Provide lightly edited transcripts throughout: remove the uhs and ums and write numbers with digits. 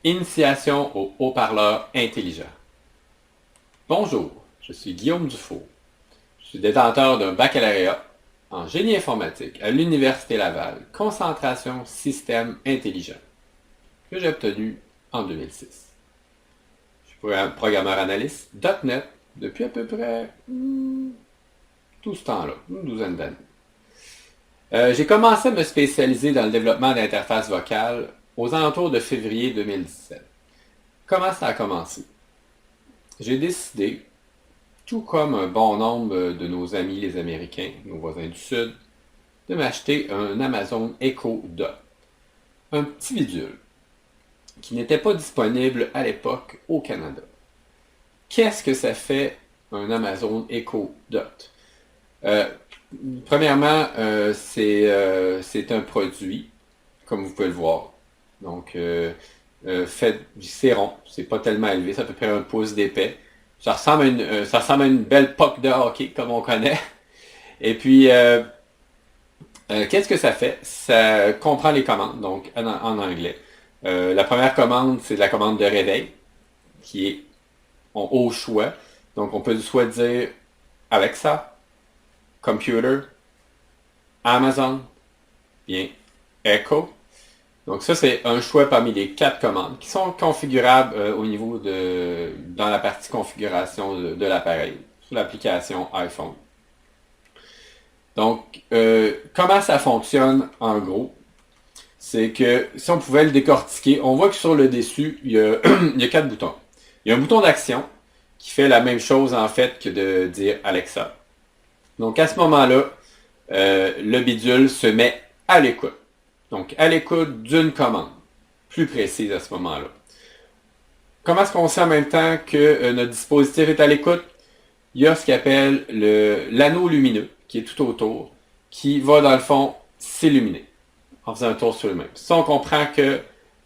Initiation au haut-parleur intelligent. Bonjour, je suis Guillaume Dufault. Je suis détenteur d'un baccalauréat en génie informatique à l'Université Laval, concentration système intelligent, que j'ai obtenu en 2006. Je suis programmeur analyste .NET depuis à peu près tout ce temps-là, une douzaine d'années. J'ai commencé à me spécialiser dans le développement d'interfaces vocales aux alentours de février 2017. Comment ça a commencé? J'ai décidé, tout comme un bon nombre de nos amis les Américains, nos voisins du Sud, de m'acheter un Amazon Echo Dot. Un petit bidule qui n'était pas disponible à l'époque au Canada. Qu'est-ce que ça fait un Amazon Echo Dot? Premièrement, c'est un produit, comme vous pouvez le voir. Donc, c'est rond, c'est pas tellement élevé, c'est à peu près un pouce d'épais. Ça ressemble à une belle puck de hockey, comme on connaît. Et puis, qu'est-ce que ça fait? Ça comprend les commandes, donc en anglais. La première commande, c'est la commande de réveil, qui est au choix. Donc, on peut soit dire Alexa, Computer, Amazon, bien Echo. Donc ça, c'est un choix parmi les 4 commandes qui sont configurables au niveau dans la partie configuration de l'appareil, sur l'application iPhone. Donc, comment ça fonctionne en gros? C'est que si on pouvait le décortiquer, on voit que sur le dessus, il y a 4 boutons. Il y a un bouton d'action qui fait la même chose en fait que de dire Alexa. Donc à ce moment-là, le bidule se met à l'écoute. Donc à l'écoute d'une commande, plus précise à ce moment-là. Comment est-ce qu'on sait en même temps que notre dispositif est à l'écoute? Il y a ce qu'on appelle l'anneau lumineux, qui est tout autour, qui va dans le fond s'illuminer en faisant un tour sur lui-même. Ça, on comprend que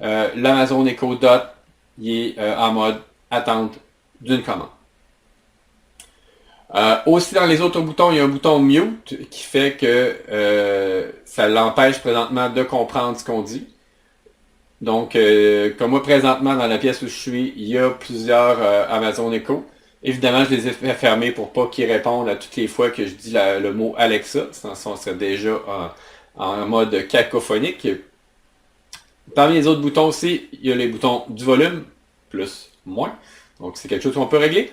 l'Amazon Echo Dot il est en mode attente d'une commande. Aussi dans les autres boutons, il y a un bouton mute qui fait que ça l'empêche présentement de comprendre ce qu'on dit. Donc, comme moi présentement dans la pièce où je suis, il y a plusieurs Amazon Echo. Évidemment, je les ai fait fermer pour pas qu'ils répondent à toutes les fois que je dis le mot Alexa. Sinon, on serait déjà en mode cacophonique. Parmi les autres boutons aussi, il y a les boutons du volume, plus, moins. Donc, c'est quelque chose qu'on peut régler.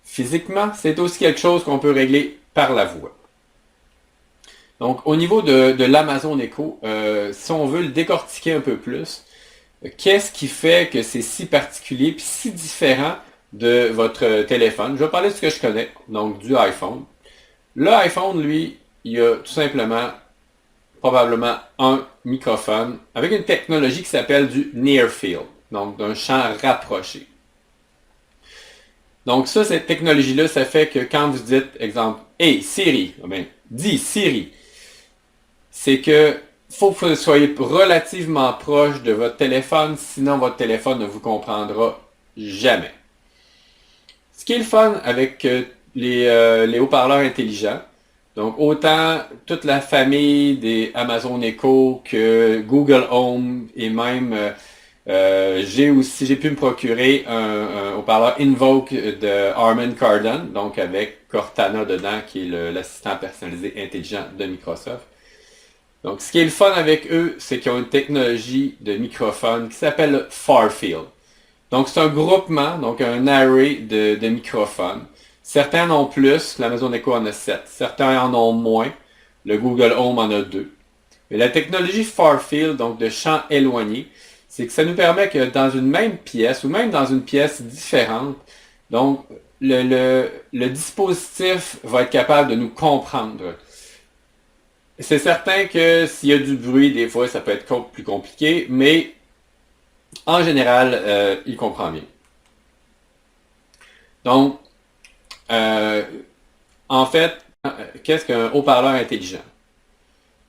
Physiquement, c'est aussi quelque chose qu'on peut régler par la voix. Donc, au niveau de l'Amazon Echo, si on veut le décortiquer un peu plus, qu'est-ce qui fait que c'est si particulier et si différent de votre téléphone? Je vais parler de ce que je connais, donc du iPhone. Le iPhone, lui, il a tout simplement, probablement, un microphone avec une technologie qui s'appelle du Near Field, donc d'un champ rapproché. Donc ça, cette technologie-là, ça fait que quand vous dites, exemple, Hey Siri, dis Siri, c'est que faut que vous soyez relativement proche de votre téléphone, sinon votre téléphone ne vous comprendra jamais. Ce qui est le fun avec les haut-parleurs intelligents, donc autant toute la famille des Amazon Echo que Google Home et même j'ai pu me procurer un haut-parleur Invoke de Harman Kardon, donc avec Cortana dedans, qui est l'assistant personnalisé intelligent de Microsoft. Donc, ce qui est le fun avec eux, c'est qu'ils ont une technologie de microphone qui s'appelle Farfield. Donc, c'est un groupement, donc un array de microphones. Certains en ont plus, l'Amazon Echo en a 7. Certains en ont moins, le Google Home en a 2. Mais la technologie Farfield, donc de champ éloigné, c'est que ça nous permet que dans une même pièce, ou même dans une pièce différente, donc le dispositif va être capable de nous comprendre. C'est certain que s'il y a du bruit, des fois, ça peut être plus compliqué, mais en général, il comprend bien. Donc, en fait, qu'est-ce qu'un haut-parleur intelligent?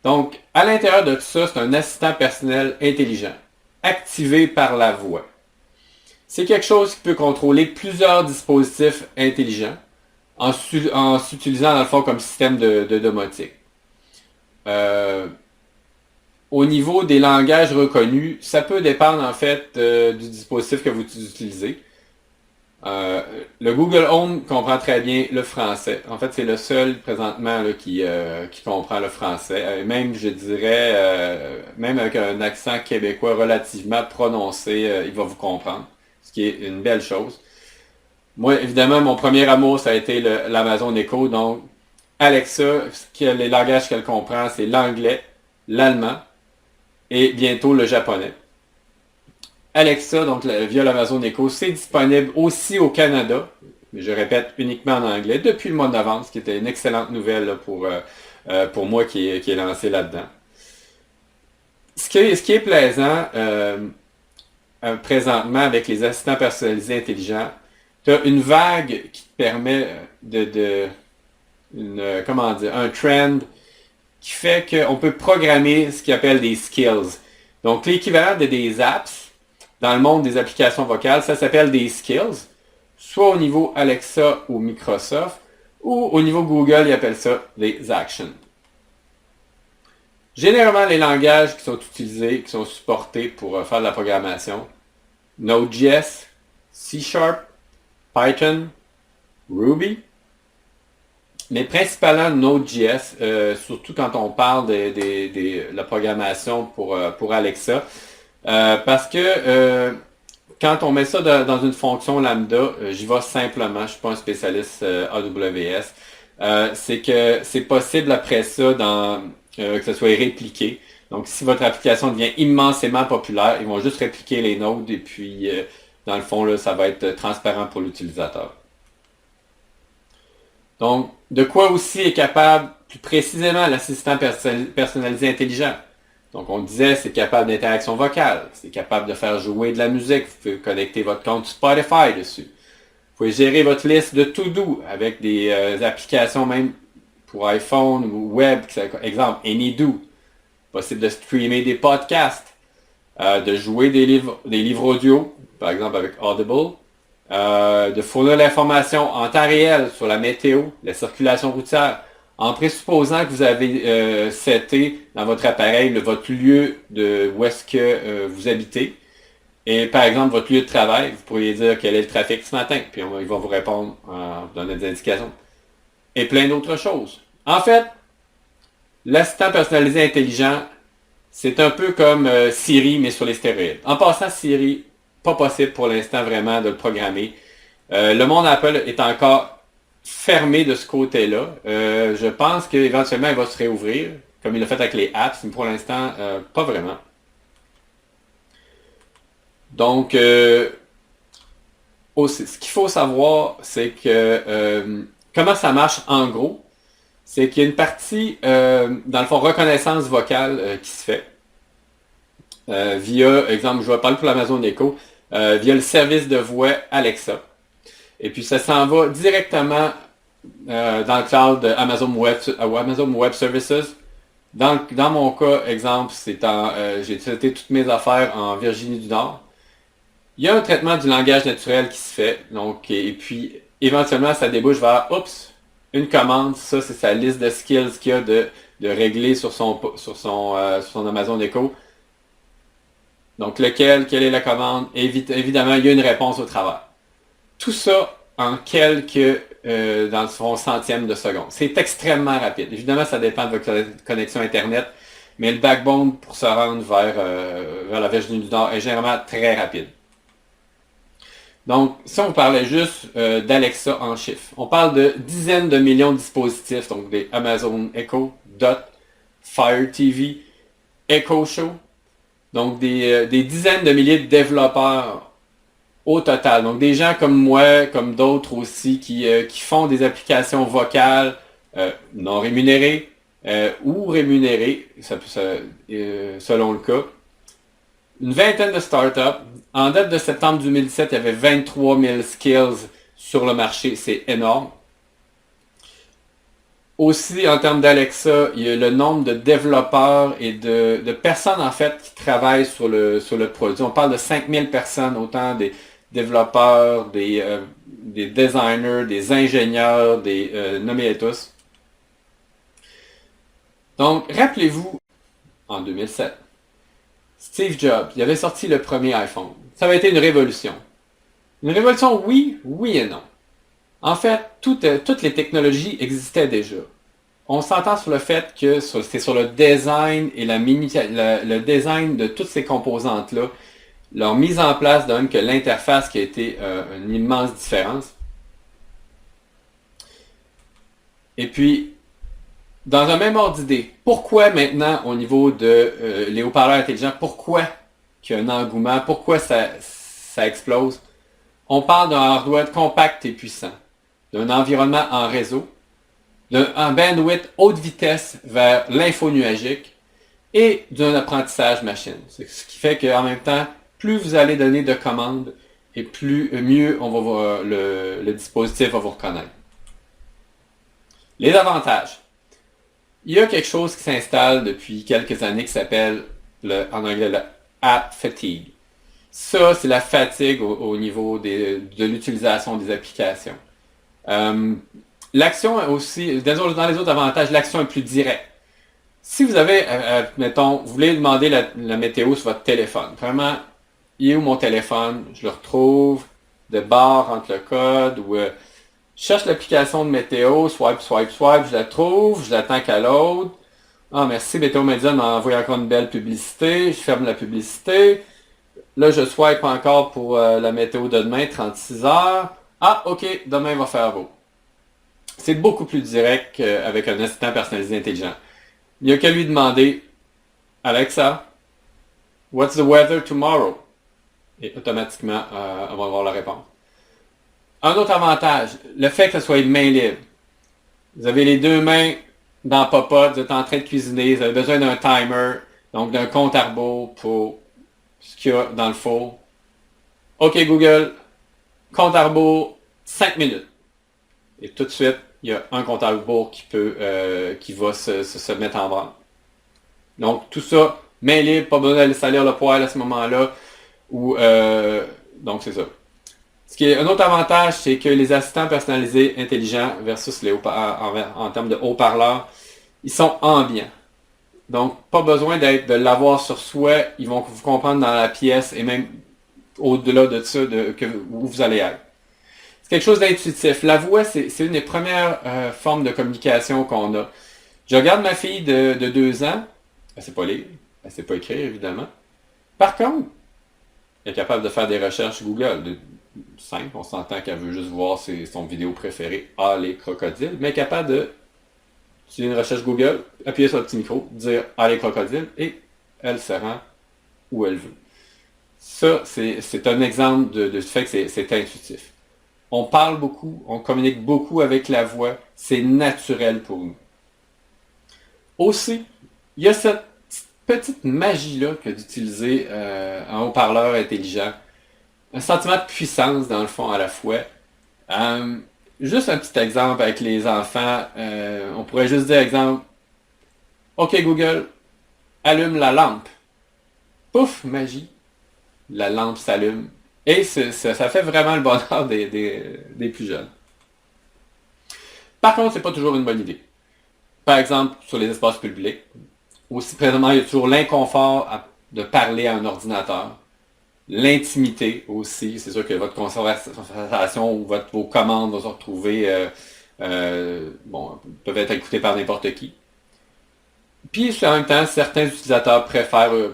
Donc, à l'intérieur de tout ça, c'est un assistant personnel intelligent, activé par la voix. C'est quelque chose qui peut contrôler plusieurs dispositifs intelligents en s'utilisant dans le fond comme système de domotique. au niveau des langages reconnus, ça peut dépendre en fait du dispositif que vous utilisez. Le Google Home comprend très bien le français. En fait, c'est le seul présentement là, qui comprend le français. Même, je dirais, même avec un accent québécois relativement prononcé, il va vous comprendre, ce qui est une belle chose. Moi, évidemment, mon premier amour, ça a été l'Amazon Echo. Donc, Alexa, les langages qu'elle comprend, c'est l'anglais, l'allemand et bientôt le japonais. Alexa, donc via l'Amazon Echo, c'est disponible aussi au Canada, mais je répète uniquement en anglais, depuis le mois de novembre, ce qui était une excellente nouvelle là, pour moi qui est lancé là-dedans. Ce qui est plaisant présentement avec les assistants personnalisés intelligents, tu as une vague qui te permet comment dire, un trend qui fait qu'on peut programmer ce qu'ils appellent des skills. Donc l'équivalent des apps, dans le monde des applications vocales, ça s'appelle des skills, soit au niveau Alexa ou Microsoft, ou au niveau Google, ils appellent ça des actions. Généralement, les langages qui sont utilisés, qui sont supportés pour faire de la programmation, Node.js, C#, Python, Ruby, mais principalement Node.js, surtout quand on parle de la programmation pour Alexa. Parce que quand on met ça dans une fonction lambda, j'y vais simplement, je ne suis pas un spécialiste AWS, c'est que c'est possible après ça que ce soit répliqué. Donc si votre application devient immensément populaire, ils vont juste répliquer les nodes et puis dans le fond, là, ça va être transparent pour l'utilisateur. Donc, de quoi aussi est capable plus précisément l'assistant personnalisé intelligent? Donc, on disait, c'est capable d'interaction vocale, c'est capable de faire jouer de la musique, vous pouvez connecter votre compte Spotify dessus. Vous pouvez gérer votre liste de to-do avec des applications même pour iPhone ou web, exemple AnyDo. Possible de streamer des podcasts, de jouer des livres audio, par exemple avec Audible, de fournir l'information en temps réel sur la météo, la circulation routière, en présupposant que vous avez seté dans votre appareil votre lieu où est-ce que vous habitez. Et par exemple, votre lieu de travail, vous pourriez dire quel est le trafic ce matin, puis il va vous répondre en vous donnant des indications. Et plein d'autres choses. En fait, l'assistant personnalisé intelligent, c'est un peu comme Siri, mais sur les stéroïdes. En passant, Siri, pas possible pour l'instant vraiment de le programmer. Le monde Apple est encore fermé de ce côté-là. Je pense qu'éventuellement, il va se réouvrir, comme il l'a fait avec les apps, mais pour l'instant, pas vraiment. Donc, ce qu'il faut savoir, c'est que comment ça marche en gros, c'est qu'il y a une partie, dans le fond, reconnaissance vocale qui se fait via, exemple, je vais parler pour l'Amazon Echo, via le service de voix Alexa. Et puis ça s'en va directement dans le cloud Amazon Web Services. Dans mon cas, exemple, j'ai traité toutes mes affaires en Virginie du Nord. Il y a un traitement du langage naturel qui se fait. Donc, et puis, éventuellement, ça débouche vers, une commande. Ça, c'est sa liste de skills qu'il y a de régler sur son Amazon Echo. Donc, quelle est la commande? Évidemment, il y a une réponse au travers. Tout ça en dans son centième de seconde. C'est extrêmement rapide. Évidemment, ça dépend de votre connexion Internet, mais le backbone pour se rendre vers la Virginie du Nord est généralement très rapide. Donc, si on parlait juste d'Alexa en chiffres, on parle de dizaines de millions de dispositifs, donc des Amazon Echo, Dot, Fire TV, Echo Show, donc des dizaines de milliers de développeurs au total. Donc des gens comme moi, comme d'autres aussi, qui font des applications vocales non rémunérées ou rémunérées, selon le cas. Une vingtaine de startups. En date de septembre 2017, il y avait 23 000 skills sur le marché. C'est énorme. Aussi, en termes d'Alexa, il y a le nombre de développeurs et de personnes, en fait, qui travaillent sur le produit. On parle de 5000 personnes, autant des développeurs, des designers, des ingénieurs, nommez-les tous. Donc, rappelez-vous, en 2007, Steve Jobs, il avait sorti le premier iPhone. Ça avait été une révolution. Une révolution, oui, oui et non. En fait, toutes les technologies existaient déjà. On s'entend sur le fait que c'est sur le design et le design de toutes ces composantes-là, leur mise en place donne que l'interface qui a été une immense différence. Et puis, dans un même ordre d'idée, pourquoi maintenant au niveau de les haut-parleurs intelligents, pourquoi qu'il y a un engouement, pourquoi ça explose? On parle d'un hardware compact et puissant, d'un environnement en réseau, d'un bandwidth haute vitesse vers l'info nuagique et d'un apprentissage machine. Ce qui fait qu'en même temps, plus vous allez donner de commandes et mieux le dispositif va vous reconnaître. Les avantages. Il y a quelque chose qui s'installe depuis quelques années qui s'appelle, en anglais, le app fatigue. Ça, c'est la fatigue au niveau de l'utilisation des applications. L'action aussi, dans les autres avantages, l'action est plus directe. Si vous avez, mettons, vous voulez demander la météo sur votre téléphone, vraiment, il est où mon téléphone? Je le retrouve de barre entre le code ou je cherche l'application de météo, swipe, swipe, swipe, je la trouve, je l'attends qu'à l'autre. Ah, merci, Météo Média m'a envoyé encore une belle publicité, je ferme la publicité. Là, je swipe encore pour la météo de demain, 36 heures. Ah, ok, demain va faire beau. C'est beaucoup plus direct qu'avec un assistant personnalisé intelligent. Il n'y a qu'à lui demander, Alexa, what's the weather tomorrow? Et automatiquement, on va avoir la réponse. Un autre avantage, le fait que ce soit une main libre. Vous avez les deux mains dans Pop-Up, vous êtes en train de cuisiner, vous avez besoin d'un timer, donc d'un compte à rebours pour ce qu'il y a dans le four. OK Google, compte à rebours, 5 minutes. Et tout de suite, il y a un compte à rebours qui va se mettre en branle. Donc tout ça, main libre, pas besoin d'aller salir le poêle à ce moment-là. Donc c'est ça. Ce qui est un autre avantage, c'est que les assistants personnalisés intelligents versus en termes de haut-parleurs, ils sont ambiants. Donc, pas besoin de l'avoir sur soi. Ils vont vous comprendre dans la pièce et même au-delà de ça, où vous allez être. C'est quelque chose d'intuitif. La voix, c'est une des premières formes de communication qu'on a. Je regarde ma fille de 2 ans. Elle sait pas lire. Elle sait pas écrire, évidemment. Par contre, elle est capable de faire des recherches Google. Simple, on s'entend qu'elle veut juste voir son vidéo préférée, les crocodiles, mais elle est capable de utiliser une recherche Google, appuyer sur le petit micro, dire les crocodiles, et elle se rend où elle veut. Ça, c'est un exemple du fait que c'est intuitif. On parle beaucoup, on communique beaucoup avec la voix, c'est naturel pour nous. Aussi, il y a cette petite magie-là que d'utiliser un haut-parleur intelligent. Un sentiment de puissance, dans le fond, à la fois. Juste un petit exemple avec les enfants. On pourrait juste dire, exemple, OK Google, allume la lampe. Pouf, magie. La lampe s'allume. Et ça fait vraiment le bonheur des plus jeunes. Par contre, c'est pas toujours une bonne idée. Par exemple, sur les espaces publics. Aussi, présentement, il y a toujours l'inconfort de parler à un ordinateur. L'intimité aussi, c'est sûr que votre conversation ou vos commandes vont se retrouver, peuvent être écoutées par n'importe qui. Puis en même temps, certains utilisateurs préfèrent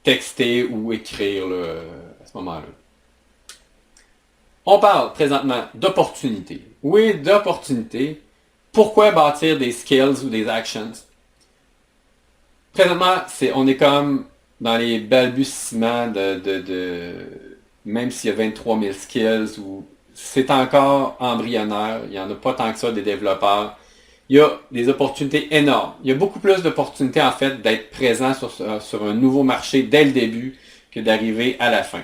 texter ou écrire à ce moment-là. On parle présentement d'opportunités. Oui, d'opportunités. Pourquoi bâtir des skills ou des actions? Présentement, on est comme dans les balbutiements même s'il y a 23 000 skills, c'est encore embryonnaire, il n'y en a pas tant que ça des développeurs. Il y a des opportunités énormes. Il y a beaucoup plus d'opportunités en fait d'être présent sur un nouveau marché dès le début que d'arriver à la fin.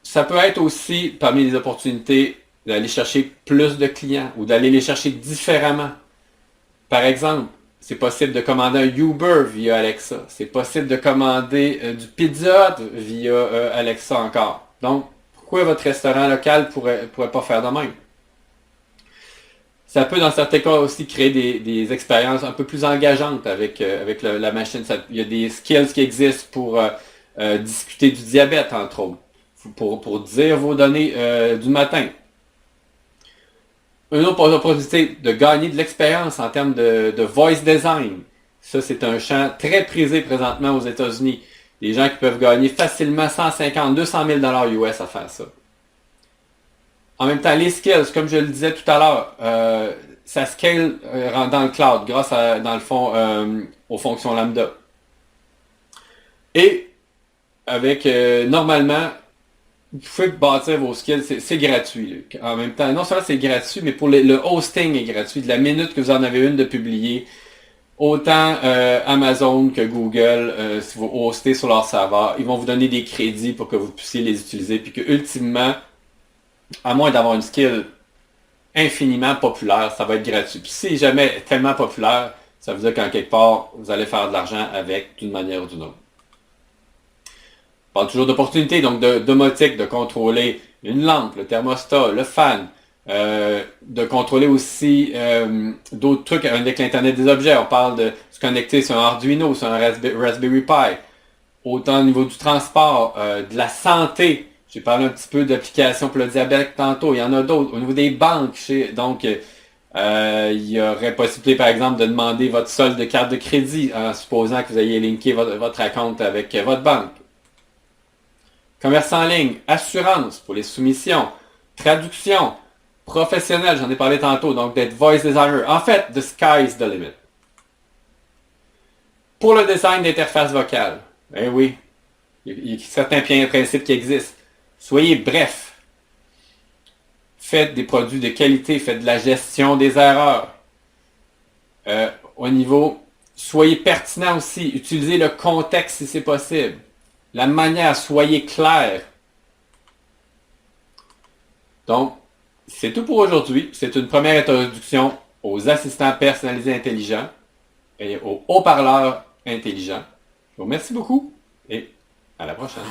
Ça peut être aussi parmi les opportunités d'aller chercher plus de clients ou d'aller les chercher différemment. Par exemple, c'est possible de commander un Uber via Alexa. C'est possible de commander du Pizza via Alexa encore. Donc, pourquoi votre restaurant local pourrait pas faire de même? Ça peut, dans certains cas, aussi créer des expériences un peu plus engageantes avec la machine. Il y a des skills qui existent pour discuter du diabète, entre autres, pour dire vos données du matin. Une autre opportunité de gagner de l'expérience en termes de voice design. Ça, c'est un champ très prisé présentement aux États-Unis. Des gens qui peuvent gagner facilement 150, 200 000 US à faire ça. En même temps, les skills, comme je le disais tout à l'heure, ça scale dans le cloud grâce à, dans le fond, aux fonctions lambda. Et avec, normalement, vous pouvez bâtir vos skills, c'est gratuit. Là. En même temps, non seulement c'est gratuit, mais pour le hosting est gratuit. De la minute que vous en avez une de publier, autant Amazon que Google, si vous hostez sur leur serveur, ils vont vous donner des crédits pour que vous puissiez les utiliser, puis que ultimement, à moins d'avoir une skill infiniment populaire, ça va être gratuit. Puis si jamais tellement populaire, ça veut dire qu'en quelque part, vous allez faire de l'argent avec d'une manière ou d'une autre. On parle toujours d'opportunités, donc de domotique, de contrôler une lampe, le thermostat, le fan, de contrôler aussi d'autres trucs avec l'Internet des objets. On parle de se connecter sur un Arduino, sur un Raspberry Pi. Autant au niveau du transport, de la santé. J'ai parlé un petit peu d'applications pour le diabète tantôt. Il y en a d'autres. Au niveau des banques, donc il y aurait possibilité, par exemple, de demander votre solde de carte de crédit en supposant que vous ayez linké votre compte avec votre banque. Commerce en ligne, assurance pour les soumissions, traduction, professionnel, j'en ai parlé tantôt, donc d'être voice designer. En fait, the sky is the limit. Pour le design d'interface vocale, eh oui, il y a certains principes qui existent. Soyez bref. Faites des produits de qualité, faites de la gestion des erreurs. Au niveau, soyez pertinent aussi, utilisez le contexte si c'est possible. La manière, soyez clair. Donc, c'est tout pour aujourd'hui. C'est une première introduction aux assistants personnalisés intelligents et aux haut-parleurs intelligents. Je vous remercie beaucoup et à la prochaine.